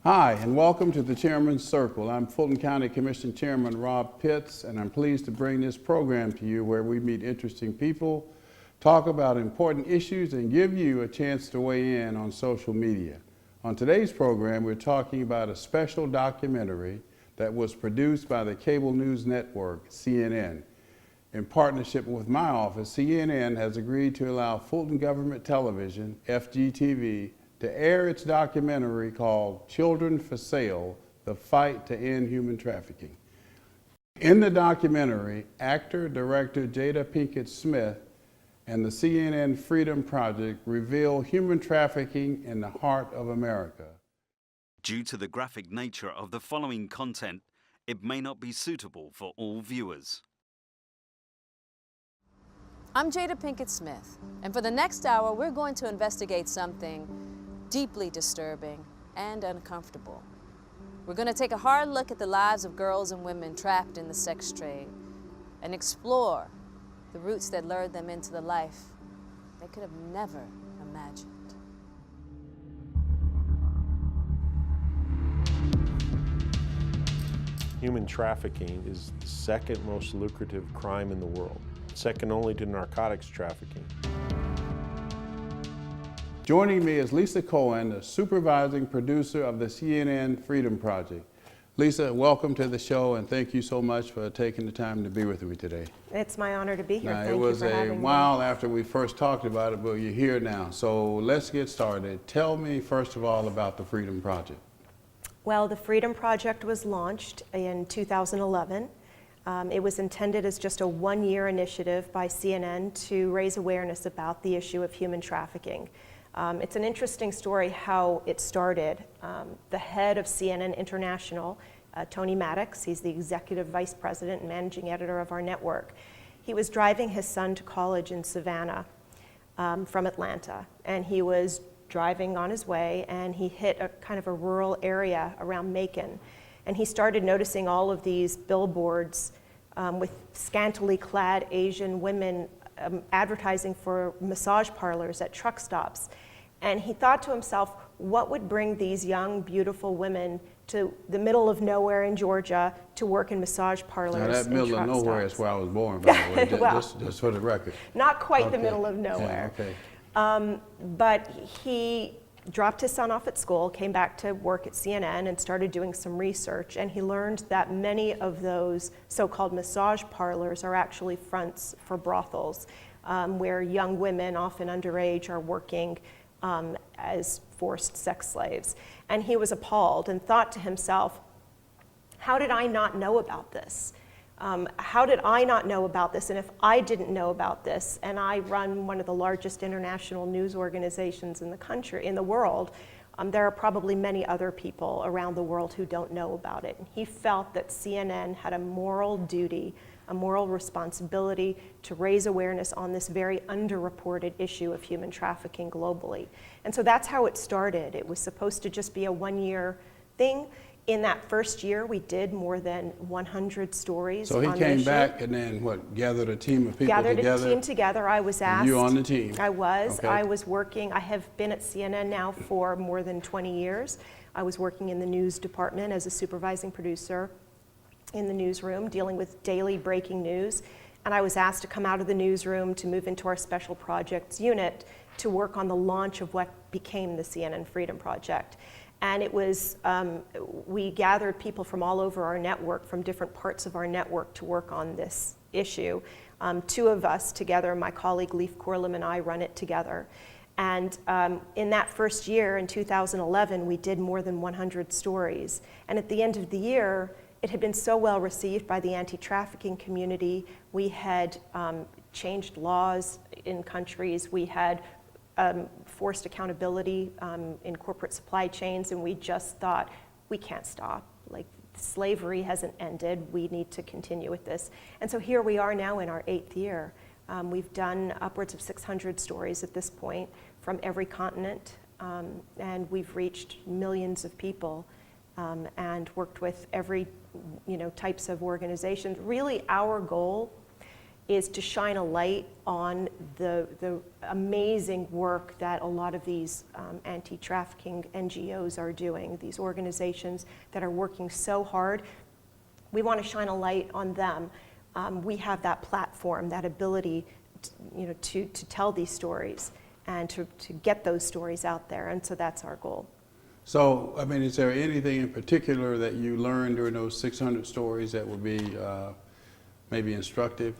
Hi, and welcome to the Chairman's Circle. I'm Fulton County Commission Chairman Rob Pitts, and I'm pleased to bring this program to you where we meet interesting people, talk about important issues, and give you a chance to weigh in on social media. On today's program, we're talking about a special documentary that was produced by the cable news network, CNN. In partnership with my office, CNN has agreed to allow Fulton Government Television, FGTV, to air its documentary called Children for Sale: The Fight to End Human Trafficking. In the documentary, actor-director Jada Pinkett Smith and the CNN Freedom Project reveal human trafficking in the heart of America. Due to the graphic nature of the following content, it may not be suitable for all viewers. I'm Jada Pinkett Smith, and for the next hour, we're going to investigate something deeply disturbing and uncomfortable. We're going to take a hard look at the lives of girls and women trapped in the sex trade and explore the roots that lured them into the life they could have never imagined. Human trafficking is the second most lucrative crime in the world, second only to narcotics trafficking. Joining me is Lisa Cohen, the supervising producer of the CNN Freedom Project. Lisa, welcome to the show, and thank you so much for taking the time to be with me today. It's my honor to be here. Now, Thank it was you for a having while me. after we first talked about it, but you're here now. So let's get started. Tell me, first of all, about the Freedom Project. Well, the Freedom Project was launched in 2011. It was intended as just a one-year initiative by CNN to raise awareness about the issue of human trafficking. It's an interesting story how it started. The head of CNN International, Tony Maddox, he's the executive vice president and managing editor of our network. He was driving his son to college in Savannah from Atlanta, and he was driving on his way, and he hit a kind of a rural area around Macon, and he started noticing all of these billboards with scantily clad Asian women advertising for massage parlors at truck stops. And he thought to himself, what would bring these young, beautiful women to the middle of nowhere in Georgia to work in massage parlors? Now, that and middle of truck nowhere stops? is where I was born, by the way, Well, just for the record. Not quite the Okay. middle of nowhere. Yeah, okay. But he dropped his son off at school, came back to work at CNN, and started doing some research. And he learned that many of those so-called massage parlors are actually fronts for brothels, where young women, often underage, are working as forced sex slaves. And he was appalled and thought to himself, how did I not know about this? How did I not know about this? And if I didn't know about this, and I run one of the largest international news organizations in the country, in the world, there are probably many other people around the world who don't know about it. And he felt that CNN had a moral duty, a moral responsibility to raise awareness on this very underreported issue of human trafficking globally. And so that's how it started. It was supposed to just be a one-year thing. In that first year, we did more than 100 stories. So he came back and then what, gathered a team of people together? Gathered a team together. I was asked. You on the team? I was. Okay. I was working. I have been at CNN now for more than 20 years. I was working in the news department as a supervising producer in the newsroom, dealing with daily breaking news. And I was asked to come out of the newsroom to move into our special projects unit to work on the launch of what became the CNN Freedom Project. And it was, we gathered people from all over our network, from different parts of our network, to work on this issue. Two of us together, my colleague Leif Korlum and I, run it together. And in that first year, in 2011, we did more than 100 stories. And at the end of the year, it had been so well received by the anti-trafficking community. We had changed laws in countries. We had forced accountability in corporate supply chains, and we just thought, we can't stop. Like, slavery hasn't ended. We need to continue with this. And so here we are now in our 8th year. We've done upwards of 600 stories at this point from every continent, and we've reached millions of people and worked with every types of organizations. Really, our goal is to shine a light on the amazing work that a lot of these anti-trafficking NGOs are doing, these organizations that are working so hard. We want to shine a light on them. We have that platform, that ability to tell these stories and to get those stories out there, and so that's our goal. So, I mean, is there anything in particular that you learned during those 600 stories that would be maybe instructive?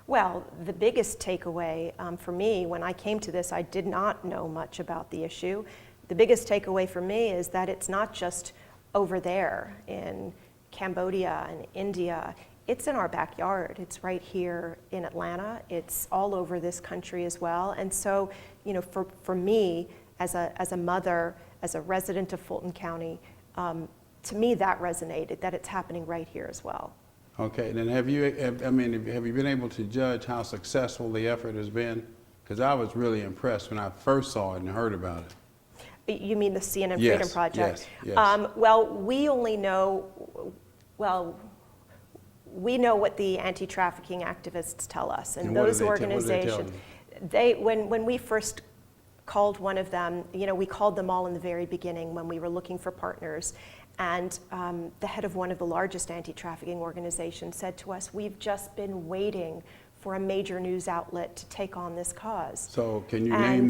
Well, the biggest takeaway for me, when I came to this, I did not know much about the issue. The biggest takeaway for me is that it's not just over there in Cambodia and India. It's in our backyard. It's right here in Atlanta. It's all over this country as well. And so, for me, as a mother, as a resident of Fulton County, to me that resonated, that it's happening right here as well. Okay, then have you been able to judge how successful the effort has been? Because I was really impressed when I first saw it and heard about it. You mean the CNN Yes, Freedom Project? yes. Well, we only know, we know what the anti-trafficking activists tell us, and those organizations, when we first called one of them, we called them all in the very beginning when we were looking for partners, and the head of one of the largest anti-trafficking organizations said to us, "We've just been waiting for a major news outlet to take on this cause." So can you name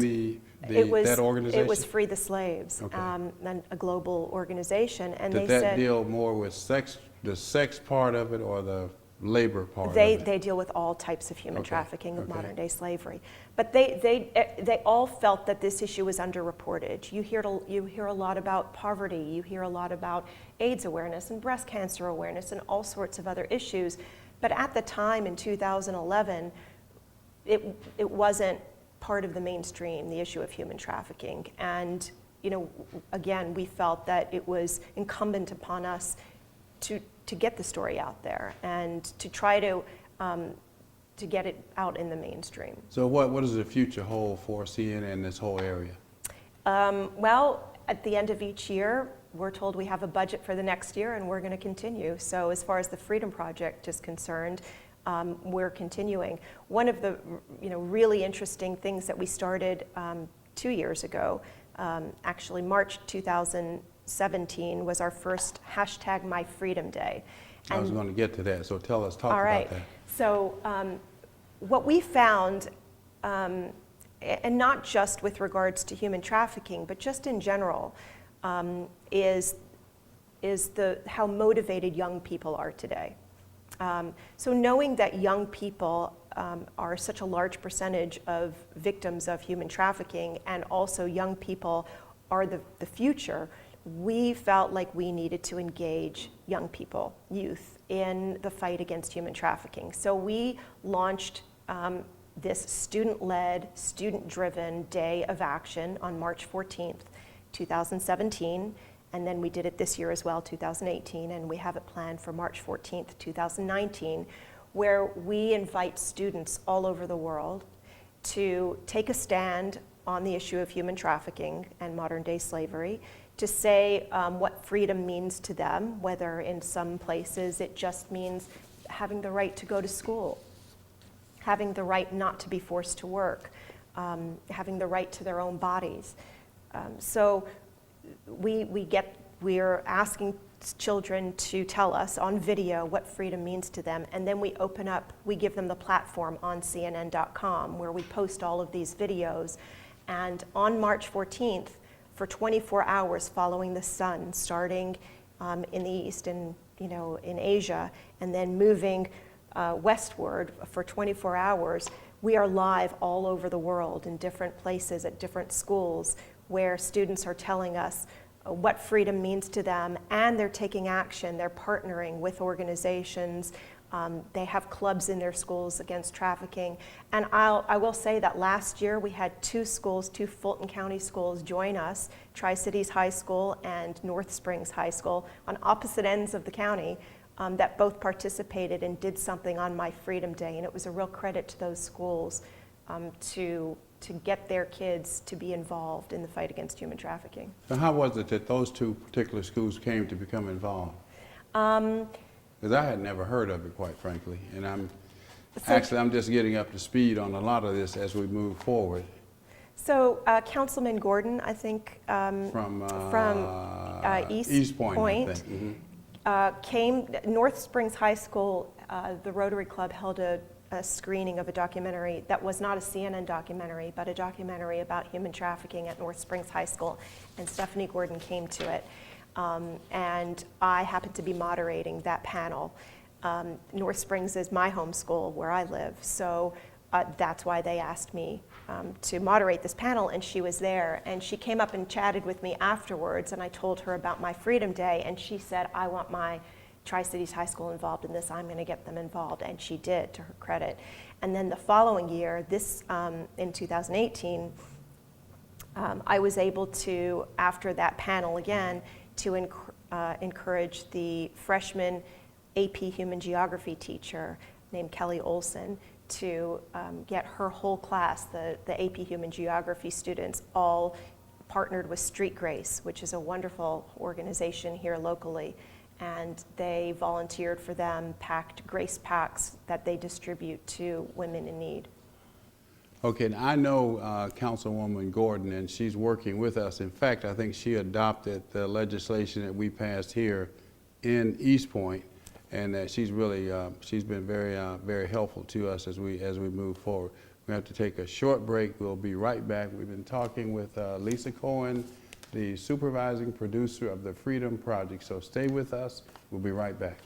that organization? It was Free the Slaves, Okay. and a global organization, and Did they that said deal more with the sex part of it or the labor part of they it? deal with all types of human Okay, trafficking of okay. modern day slavery. But they all felt that this issue was underreported. You hear a lot about poverty, you hear a lot about AIDS awareness and breast cancer awareness and all sorts of other issues. But at the time in 2011, it wasn't part of the mainstream, the issue of human trafficking. And again, we felt that it was incumbent upon us to get the story out there and to try to get it out in the mainstream. So what does the future hold for CNN in this whole area? Well, at the end of each year, we're told we have a budget for the next year and we're going to continue. So as far as the Freedom Project is concerned, we're continuing. One of the really interesting things that we started 2 years ago, actually March 2017 was our first #MyFreedomDay. I was going to get to that, so talk all right. about that. So what we found, and not just with regards to human trafficking, but just in general, is how motivated young people are today. So knowing that young people are such a large percentage of victims of human trafficking, and also young people are the future, we felt like we needed to engage young people, youth, in the fight against human trafficking. So we launched this student-led, student-driven day of action on March 14th, 2017, and then we did it this year as well, 2018, and we have it planned for March 14th, 2019, where we invite students all over the world to take a stand on the issue of human trafficking and modern-day slavery, to say what freedom means to them, whether in some places it just means having the right to go to school, having the right not to be forced to work, having the right to their own bodies. So we're asking children to tell us on video what freedom means to them, and then we give them the platform on CNN.com where we post all of these videos. And on March 14th, for 24 hours following the sun, starting in the east and in Asia, and then moving westward for 24 hours, we are live all over the world in different places at different schools where students are telling us what freedom means to them, and they're taking action. They're partnering with organizations. They have clubs in their schools against trafficking. And I will say that last year we had two Fulton County schools join us, Tri-Cities High School and North Springs High School, on opposite ends of the county, that both participated and did something on My Freedom Day. And it was a real credit to those schools to get their kids to be involved in the fight against human trafficking. So how was it that those two particular schools came to become involved? Because I had never heard of it, quite frankly, and Actually, I'm just getting up to speed on a lot of this as we move forward. So Councilman Gordon, I think, From East Point, I think. Mhm. came, North Springs High School, the Rotary Club held a screening of a documentary that was not a CNN documentary, but a documentary about human trafficking at North Springs High School, and Stephanie Gordon came to it. And I happened to be moderating that panel. North Springs is my home school where I live, so that's why they asked me to moderate this panel, and she was there. And she came up and chatted with me afterwards, and I told her about my Freedom Day, and she said, I want my Tri-Cities High School involved in this. I'm going to get them involved, and she did, to her credit. And then the following year, in 2018, I was able to, after that panel again, to encourage the freshman AP Human Geography teacher named Kelly Olson to get her whole class, the AP Human Geography students, all partnered with Street Grace, which is a wonderful organization here locally. And they volunteered for them, packed Grace packs that they distribute to women in need. Okay, and I know Councilwoman Gordon, and she's working with us. In fact, I think she adopted the legislation that we passed here in East Point, and she's really she's been very helpful to us as we move forward. We have to take a short break. We'll be right back. We've been talking with Lisa Cohen, the supervising producer of the Freedom Project. So stay with us. We'll be right back.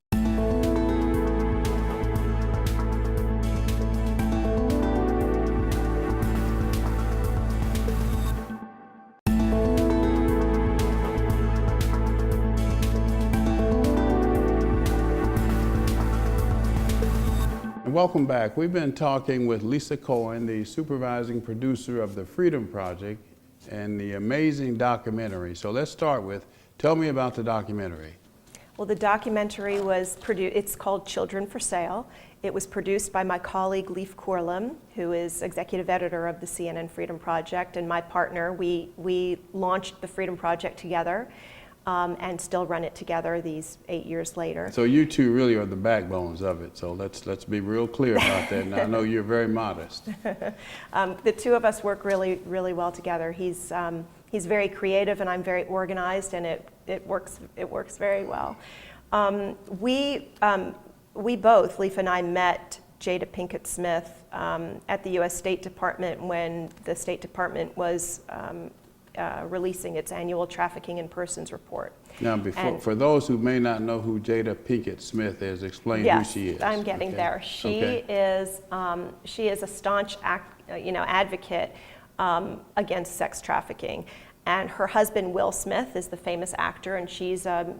Welcome back. We've been talking with Lisa Cohen, the supervising producer of the Freedom Project and the amazing documentary. So let's start with, tell me about the documentary. Well, the documentary was produced, it's called Children for Sale. It was produced by my colleague Leif Korlum, who is executive editor of the CNN Freedom Project, and my partner. We launched the Freedom Project together. And still run it together these 8 years later. So you two really are the backbones of it. So let's be real clear about that. And I know you're very modest. The two of us work really well together. He's very creative, and I'm very organized, and it works very well. We both, Leif and I, met Jada Pinkett Smith at the U.S. State Department when the State Department was releasing its annual Trafficking in Persons report. Now, for those who may not know who Jada Pinkett Smith is, explain who she is. Yes, I'm getting there. She is a staunch advocate against sex trafficking. And her husband, Will Smith, is the famous actor, and she's a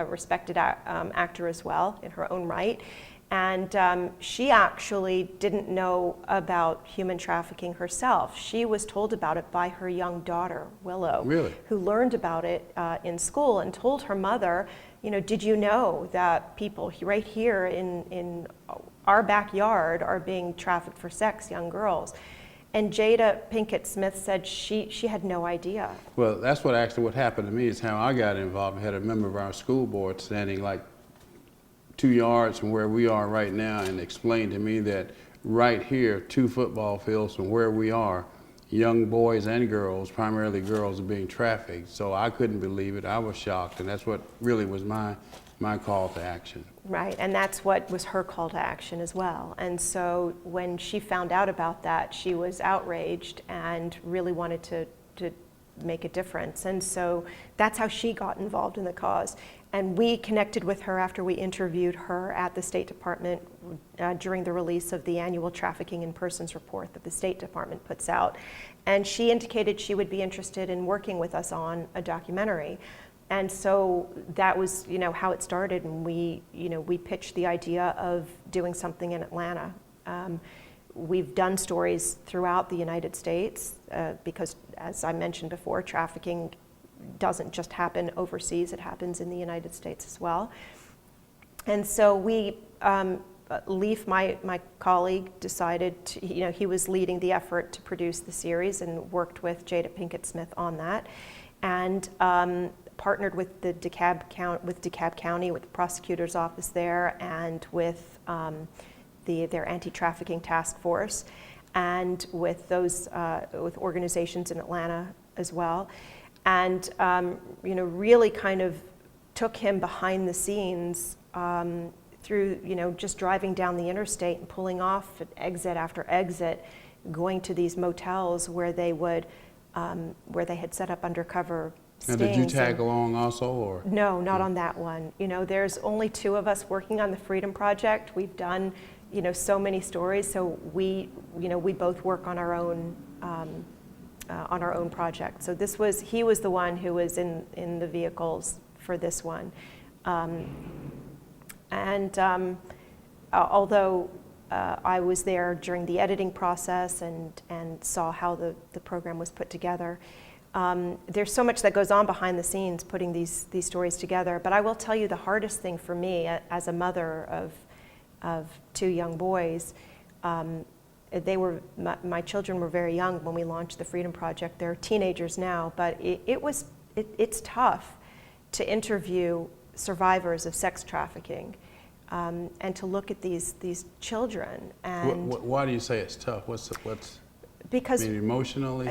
respected actor as well in her own right. And she actually didn't know about human trafficking herself. She was told about it by her young daughter, Willow, really? Who learned about it in school and told her mother, did you know that people right here in our backyard are being trafficked for sex, young girls? And Jada Pinkett Smith said she had no idea. Well, that's what happened to me is how I got involved. I had a member of our school board standing like 2 yards from where we are right now and explained to me that right here, 2 football fields from where we are, young boys and girls, primarily girls, are being trafficked. So I couldn't believe it. I was shocked, and that's what really was my call to action. Right, and that's what was her call to action as well. And so when she found out about that, she was outraged and really wanted to make a difference. And so that's how she got involved in the cause. And we connected with her after we interviewed her at the State Department during the release of the annual Trafficking in Persons report that the State Department puts out. And she indicated she would be interested in working with us on a documentary. And so that was, how it started. And we pitched the idea of doing something in Atlanta. We've done stories throughout the United States because, as I mentioned before, trafficking doesn't just happen overseas, it happens in the United States as well. And so Leif, my colleague, decided to, he was leading the effort to produce the series and worked with Jada Pinkett Smith on that, and partnered with DeKalb County, with the prosecutor's office there, and with their anti-trafficking task force, and with those with organizations in Atlanta as well, and really kind of took him behind the scenes through just driving down the interstate and pulling off at exit after exit, going to these motels where they had set up undercover stings. And did you tag along also, or? No, not on that one. There's only 2 of us working on the Freedom Project. We've done, so many stories. So we both work on our own project. So he was the one who was in the vehicles for this one, although I was there during the editing process and saw how the program was put together. There's so much that goes on behind the scenes putting these stories together. But I will tell you, the hardest thing for me as a mother of 2 young boys, my children were very young when we launched the Freedom Project. They're teenagers now, but it's tough to interview survivors of sex trafficking. And to look at these children. And why do you say it's tough? because I mean, emotionally?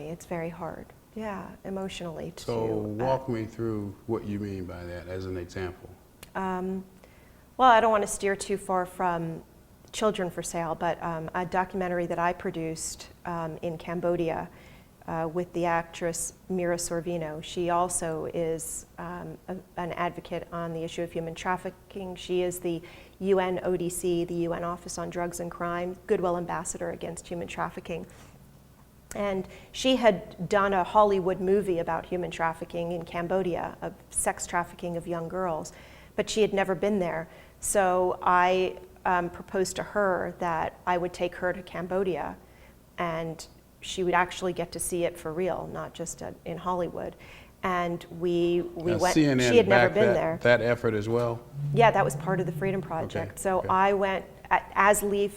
It's very hard. Yeah, emotionally. So walk me through what you mean by that as an example. Well, I don't want to steer too far from Children for Sale, but a documentary that I produced in Cambodia with the actress Mira Sorvino. She also is an advocate on the issue of human trafficking. She is the UN ODC, the UN Office on Drugs and Crime, Goodwill Ambassador Against Human Trafficking. And she had done a Hollywood movie about human trafficking in Cambodia, of sex trafficking of young girls, but she had never been there. So I proposed to her that I would take her to Cambodia, and she would actually get to see it for real, not just in Hollywood. And we went. CNN she had never been there. That effort as well? Yeah, that was part of the Freedom Project. Okay, So okay. I went, as Leaf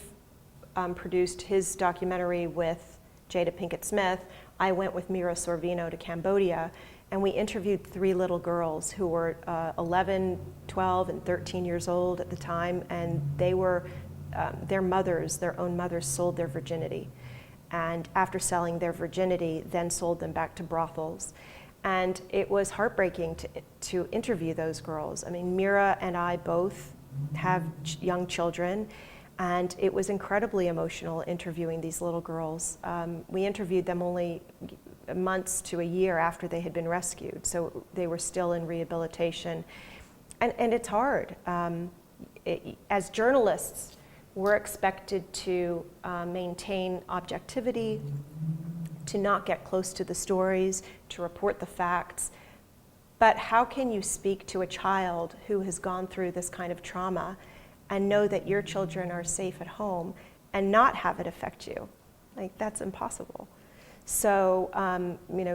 produced his documentary with Jada Pinkett Smith, I went with Mira Sorvino to Cambodia, and we interviewed 3 little girls who were 11, 12, and 13 years old at the time, and they were, their own mothers sold their virginity. And after selling their virginity, then sold them back to brothels. And it was heartbreaking to interview those girls. I mean, Mira and I both have young children, and it was incredibly emotional interviewing these little girls. We interviewed them only months to a year after they had been rescued, so they were still in rehabilitation. And it's hard. As journalists, we're expected to maintain objectivity, to not get close to the stories, to report the facts. But how can you speak to a child who has gone through this kind of trauma and know that your children are safe at home and not have it affect you? Like, that's impossible. So,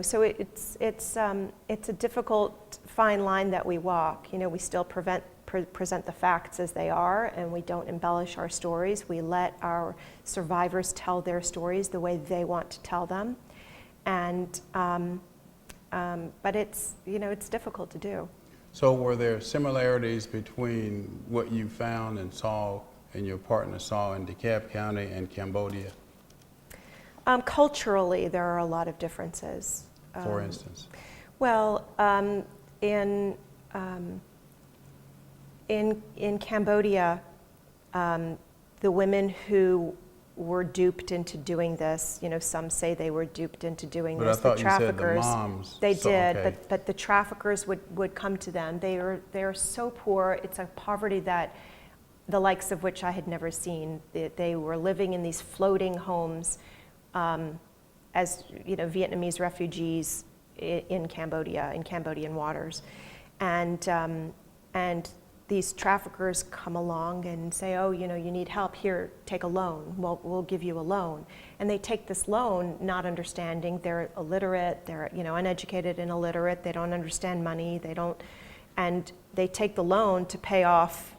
so it's a difficult fine line that we walk. We still present the facts as they are, and we don't embellish our stories. We let our survivors tell their stories the way they want to tell them, and but it's difficult to do. So were there similarities between what you found and saw and your partner saw in DeKalb County and Cambodia? Culturally, there are a lot of differences. For instance? Well, in Cambodia, the women who were duped into doing this, some say they were duped into doing this. But I thought the you said traffickers, the moms. they So, did, okay. but the traffickers would come to them. They are so poor. It's a poverty that the likes of which I had never seen. They were living in these floating homes as Vietnamese refugees in Cambodia, in Cambodian waters, and these traffickers come along and say, oh, you need help, here, take a loan. We'll give you a loan. And they take this loan not understanding they're illiterate, they're uneducated and illiterate, they don't understand money, and they take the loan to pay off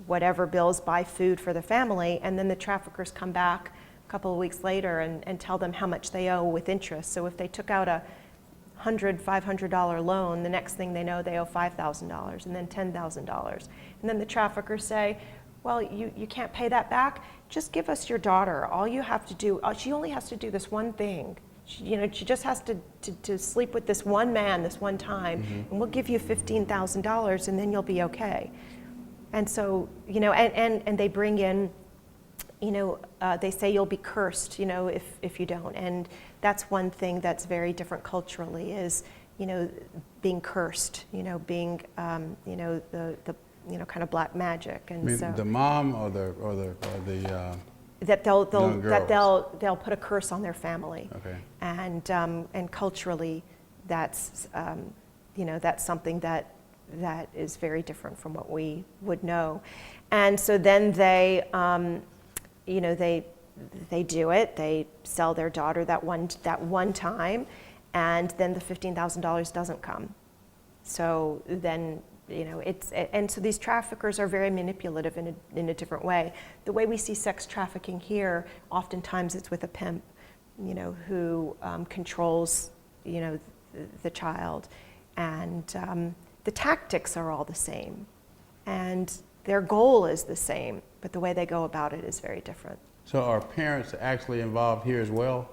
whatever bills, buy food for the family, and then the traffickers come back a couple of weeks later and tell them how much they owe with interest. So if they took out a $500 loan, the next thing they know, they owe $5,000 and then $10,000. And then the traffickers say, well, you can't pay that back. Just give us your daughter. All you have to do, she only has to do this one thing. She just has to sleep with this one man this one time, and we'll give you $15,000, and then you'll be okay. And so, and they bring in, they say you'll be cursed, if you don't. And that's one thing that's very different culturally is, being cursed, being, the kind of black magic. And I mean, so the mom or the that young girls. they'll put a curse on their family. Okay. And culturally, that's that's something that is very different from what we would know. And so then they they do it. They sell their daughter that one time, and then the $15,000 doesn't come. So then, and so these traffickers are very manipulative in a different way. The way we see sex trafficking here, oftentimes it's with a pimp, who controls, the child, and the tactics are all the same, and their goal is the same, but the way they go about it is very different. So are parents actually involved here as well?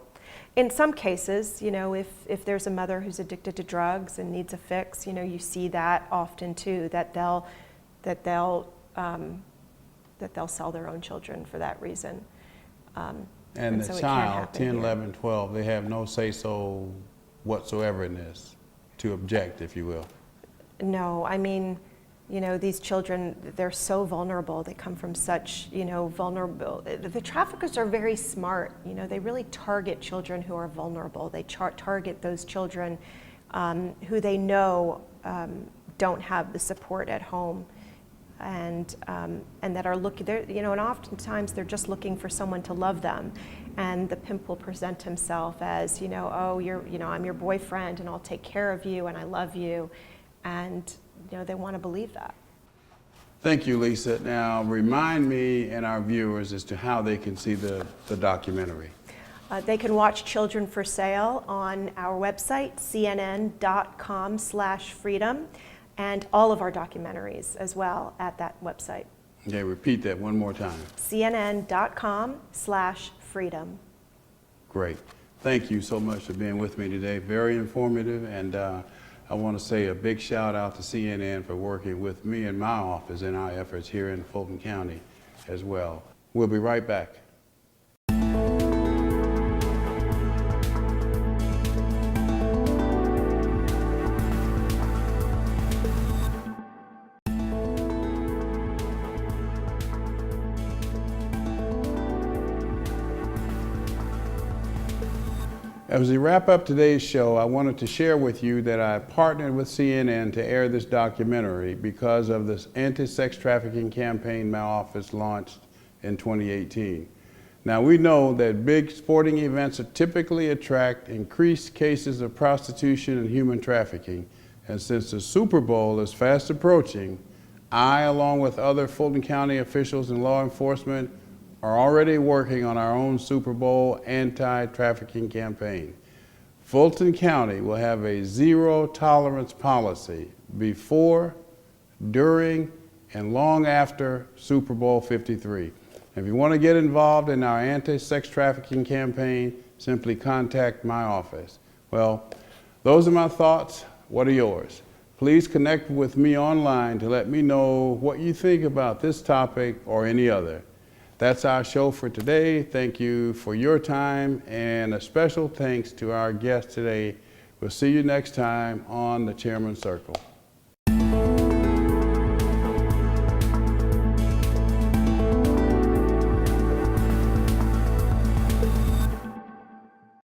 In some cases, if there's a mother who's addicted to drugs and needs a fix, you see that often too, that they'll sell their own children for that reason. And so the it can child, happen 10, here. 11, 12, they have no say-so whatsoever in this, to object, if you will. No, I mean, these children, they're so vulnerable. They come from such, vulnerable. The traffickers are very smart. They really target children who are vulnerable. They target those children who they know don't have the support at home, and that are looking. And oftentimes they're just looking for someone to love them. And the pimp will present himself as, oh, I'm your boyfriend, and I'll take care of you, and I love you, and they want to believe that. Thank you, Lisa. Now, remind me and our viewers as to how they can see the documentary. They can watch Children for Sale on our website, cnn.com/freedom, and all of our documentaries as well at that website. Okay, repeat that one more time. cnn.com/freedom. Great. Thank you so much for being with me today. Very informative, and I want to say a big shout out to CNN for working with me and my office in our efforts here in Fulton County as well. We'll be right back. As we wrap up today's show, I wanted to share with you that I partnered with CNN to air this documentary because of this anti-sex trafficking campaign my office launched in 2018. Now, we know that big sporting events typically attract increased cases of prostitution and human trafficking. And since the Super Bowl is fast approaching, I, along with other Fulton County officials and law enforcement, are already working on our own Super Bowl anti-trafficking campaign. Fulton County will have a zero tolerance policy before, during, and long after Super Bowl 53. If you want to get involved in our anti-sex trafficking campaign, simply contact my office. Well, those are my thoughts. What are yours? Please connect with me online to let me know what you think about this topic or any other. That's our show for today. Thank you for your time, and a special thanks to our guest today. We'll see you next time on the Chairman's Circle.